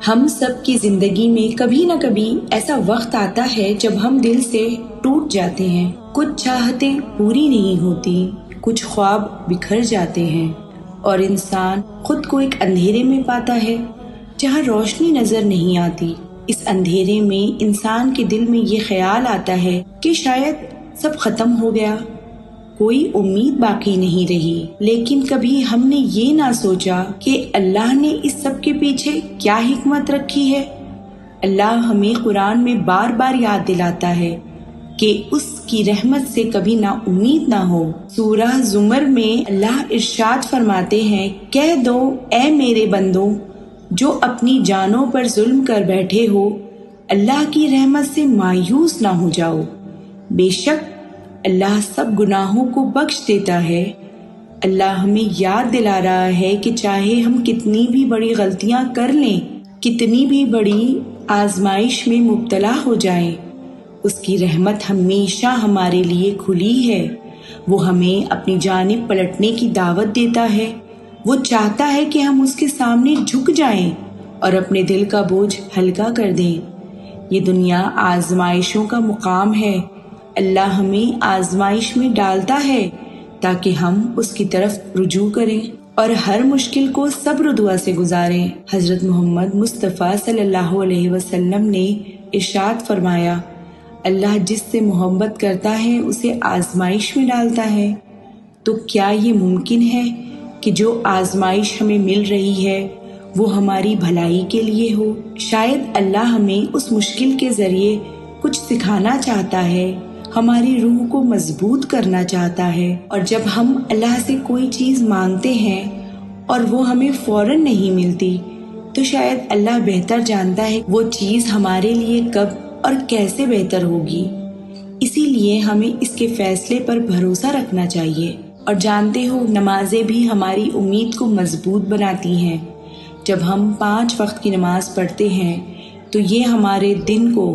ہم سب کی زندگی میں کبھی نہ کبھی ایسا وقت آتا ہے جب ہم دل سے ٹوٹ جاتے ہیں. کچھ چاہتیں پوری نہیں ہوتی، کچھ خواب بکھر جاتے ہیں اور انسان خود کو ایک اندھیرے میں پاتا ہے جہاں روشنی نظر نہیں آتی. اس اندھیرے میں انسان کے دل میں یہ خیال آتا ہے کہ شاید سب ختم ہو گیا، کوئی امید باقی نہیں رہی. لیکن کبھی ہم نے یہ نہ سوچا کہ اللہ نے اس سب کے پیچھے کیا حکمت رکھی ہے. اللہ ہمیں قرآن میں بار بار یاد دلاتا ہے کہ اس کی رحمت سے کبھی نا امید نہ ہو. سورہ زمر میں اللہ ارشاد فرماتے ہیں، کہہ دو اے میرے بندوں جو اپنی جانوں پر ظلم کر بیٹھے ہو، اللہ کی رحمت سے مایوس نہ ہو جاؤ، بے شک اللہ سب گناہوں کو بخش دیتا ہے. اللہ ہمیں یاد دلا رہا ہے کہ چاہے ہم کتنی بھی بڑی غلطیاں کر لیں، کتنی بھی بڑی آزمائش میں مبتلا ہو جائیں، اس کی رحمت ہمیشہ ہمارے لیے کھلی ہے. وہ ہمیں اپنی جانب پلٹنے کی دعوت دیتا ہے. وہ چاہتا ہے کہ ہم اس کے سامنے جھک جائیں اور اپنے دل کا بوجھ ہلکا کر دیں. یہ دنیا آزمائشوں کا مقام ہے. اللہ ہمیں آزمائش میں ڈالتا ہے تاکہ ہم اس کی طرف رجوع کریں اور ہر مشکل کو صبر و دعا سے گزاریں. حضرت محمد مصطفیٰ صلی اللہ علیہ وسلم نے ارشاد فرمایا، اللہ جس سے محبت کرتا ہے اسے آزمائش میں ڈالتا ہے. تو کیا یہ ممکن ہے کہ جو آزمائش ہمیں مل رہی ہے وہ ہماری بھلائی کے لیے ہو؟ شاید اللہ ہمیں اس مشکل کے ذریعے کچھ سکھانا چاہتا ہے، ہماری روح کو مضبوط کرنا چاہتا ہے. اور جب ہم اللہ سے کوئی چیز مانگتے ہیں اور وہ ہمیں فوراً نہیں ملتی تو شاید اللہ بہتر جانتا ہے وہ چیز ہمارے لیے کب اور کیسے بہتر ہوگی. اسی لیے ہمیں اس کے فیصلے پر بھروسہ رکھنا چاہیے. اور جانتے ہو، نمازیں بھی ہماری امید کو مضبوط بناتی ہیں. جب ہم 5 وقت کی نماز پڑھتے ہیں تو یہ ہمارے دن کو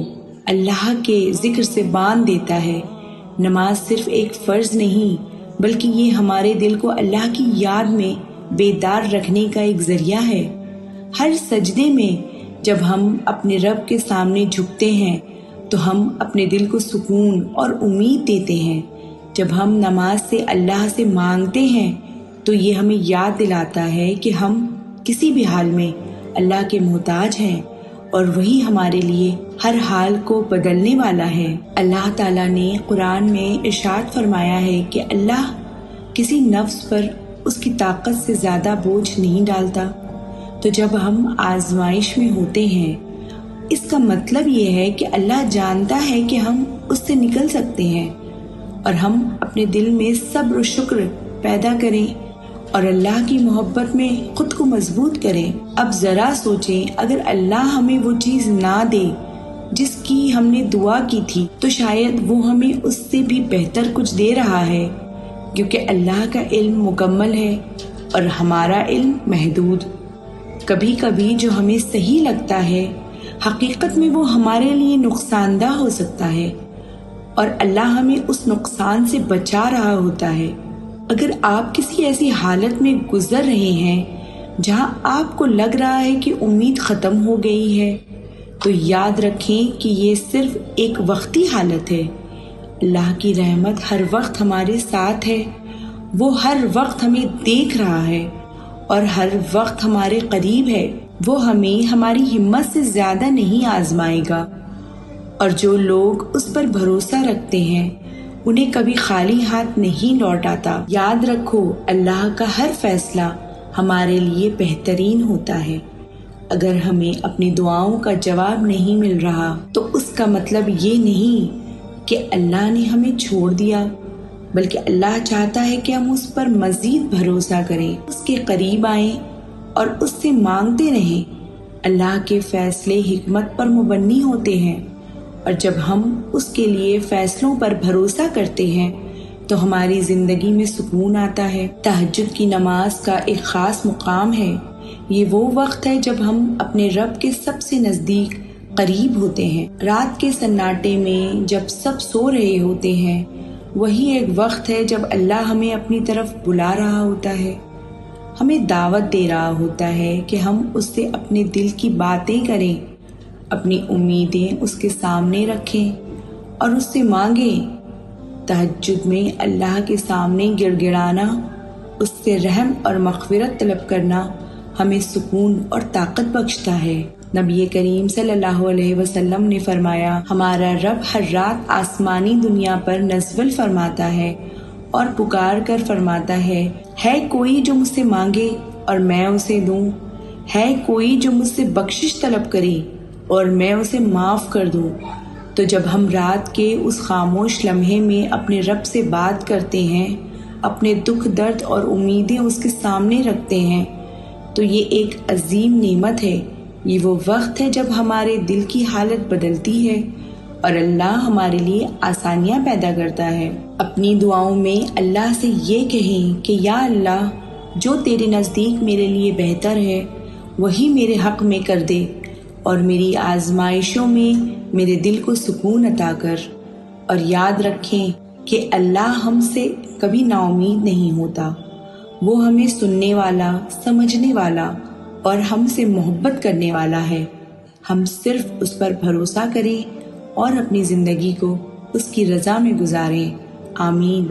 اللہ کے ذکر سے باندھ دیتا ہے. نماز صرف ایک فرض نہیں بلکہ یہ ہمارے دل کو اللہ کی یاد میں بیدار رکھنے کا ایک ذریعہ ہے. ہر سجدے میں جب ہم اپنے رب کے سامنے جھکتے ہیں تو ہم اپنے دل کو سکون اور امید دیتے ہیں. جب ہم نماز سے اللہ سے مانگتے ہیں تو یہ ہمیں یاد دلاتا ہے کہ ہم کسی بھی حال میں اللہ کے محتاج ہیں اور وہی ہمارے لیے ہر حال کو بدلنے والا ہے. اللہ تعالیٰ نے قرآن میں ارشاد فرمایا ہے کہ اللہ کسی نفس پر اس کی طاقت سے زیادہ بوجھ نہیں ڈالتا. تو جب ہم آزمائش میں ہوتے ہیں اس کا مطلب یہ ہے کہ اللہ جانتا ہے کہ ہم اس سے نکل سکتے ہیں اور ہم اپنے دل میں صبر و شکر پیدا کریں اور اللہ کی محبت میں خود کو مضبوط کریں. اب ذرا سوچیں، اگر اللہ ہمیں وہ چیز نہ دے جس کی ہم نے دعا کی تھی تو شاید وہ ہمیں اس سے بھی بہتر کچھ دے رہا ہے، کیونکہ اللہ کا علم مکمل ہے اور ہمارا علم محدود. کبھی کبھی جو ہمیں صحیح لگتا ہے حقیقت میں وہ ہمارے لیے نقصان دہ ہو سکتا ہے اور اللہ ہمیں اس نقصان سے بچا رہا ہوتا ہے. اگر آپ کسی ایسی حالت میں گزر رہے ہیں جہاں آپ کو لگ رہا ہے کہ امید ختم ہو گئی ہے تو یاد رکھیں کہ یہ صرف ایک وقتی حالت ہے. اللہ کی رحمت ہر وقت ہمارے ساتھ ہے. وہ ہر وقت ہمیں دیکھ رہا ہے اور ہر وقت ہمارے قریب ہے. وہ ہمیں ہماری ہمت سے زیادہ نہیں آزمائے گا اور جو لوگ اس پر بھروسہ رکھتے ہیں انہیں کبھی خالی ہاتھ نہیں لوٹ آتا. یاد رکھو، اللہ کا ہر فیصلہ ہمارے لیے بہترین ہوتا ہے. اگر ہمیں اپنی دعاؤں کا جواب نہیں مل رہا تو اس کا مطلب یہ نہیں کہ اللہ نے ہمیں چھوڑ دیا، بلکہ اللہ چاہتا ہے کہ ہم اس پر مزید بھروسہ کریں، اس کے قریب آئیں اور اس سے مانگتے رہیں. اللہ کے فیصلے حکمت پر مبنی ہوتے ہیں اور جب ہم اس کے لیے فیصلوں پر بھروسہ کرتے ہیں تو ہماری زندگی میں سکون آتا ہے. تہجد کی نماز کا ایک خاص مقام ہے. یہ وہ وقت ہے جب ہم اپنے رب کے سب سے نزدیک قریب ہوتے ہیں. رات کے سناٹے میں جب سب سو رہے ہوتے ہیں وہی ایک وقت ہے جب اللہ ہمیں اپنی طرف بلا رہا ہوتا ہے. ہمیں دعوت دے رہا ہوتا ہے کہ ہم اس سے اپنے دل کی باتیں کریں، اپنی امیدیں اس کے سامنے رکھیں اور اس سے مانگیں۔ تہجد میں اللہ کے سامنے گڑ گڑانا، اس سے رحم اور مغفرت طلب کرنا ہمیں سکون اور طاقت بخشتا ہے۔ نبی کریم صلی اللہ علیہ وسلم نے فرمایا، ہمارا رب ہر رات آسمانی دنیا پر نزول فرماتا ہے اور پکار کر فرماتا ہے کوئی جو مجھ سے مانگے اور میں اسے دوں، ہے کوئی جو مجھ سے بخشش طلب کرے اور میں اسے معاف کر دوں۔ تو جب ہم رات کے اس خاموش لمحے میں اپنے رب سے بات کرتے ہیں، اپنے دکھ درد اور امیدیں اس کے سامنے رکھتے ہیں، تو یہ ایک عظیم نعمت ہے۔ یہ وہ وقت ہے جب ہمارے دل کی حالت بدلتی ہے اور اللہ ہمارے لیے آسانیاں پیدا کرتا ہے۔ اپنی دعاؤں میں اللہ سے یہ کہیں کہ یا اللہ، جو تیرے نزدیک میرے لیے بہتر ہے وہی میرے حق میں کر دے، اور میری آزمائشوں میں میرے دل کو سکون عطا کر۔ اور یاد رکھیں کہ اللہ ہم سے کبھی نا امید نہیں ہوتا، وہ ہمیں سننے والا، سمجھنے والا اور ہم سے محبت کرنے والا ہے۔ ہم صرف اس پر بھروسہ کریں اور اپنی زندگی کو اس کی رضا میں گزاریں۔ آمین۔